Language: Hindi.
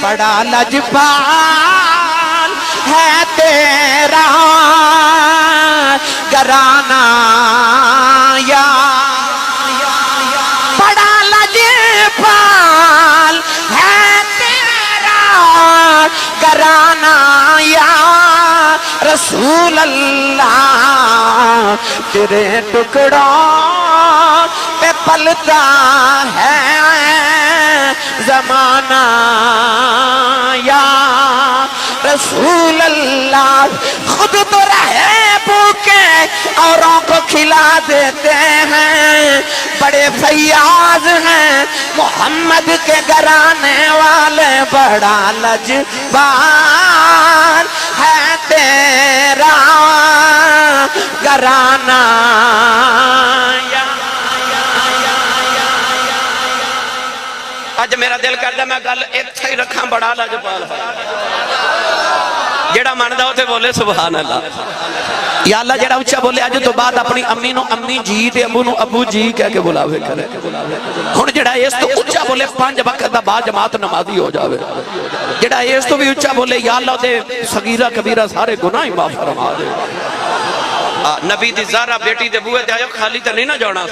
बड़ा लजपाल है तेरा घराना या बड़ा लजपाल है तेरा घराना या रसूल अल्लाह तेरे टुकड़ों पे पलता है जमाना या रसूल अल्लाह। खुद तो रहे भूखे औरों को खिला देते हैं, बड़े फैयाज हैं मोहम्मद के घराने वाले। बड़ा लजपाल है तेरा घराना या। अज मेरा दिल करदा मैं गल इत्थे ही रखा। बड़ा लजपाल है जेड़ा मनदा उथे बोले सुभान अल्लाह। या अल्लाह जेड़ा उच्चा बोले अज तो बाद अपनी अम्मी नु अम्मी जी ते अबू नु अबू जी कह के बुलावे करे। हुण जेड़ा इस तो उच्चा बोले 5 वक्त दा बा जमात नमाजी हो जावे। जेड़ा इस तो भी उच्चा बोले या अल्लाह दे सगीरा कबीरा सारे गुनाह ही माफ फरमा दे। नबी दी ज़हरा बेटी दे बूहे ते आयो खाली ते नहीं ना जाना।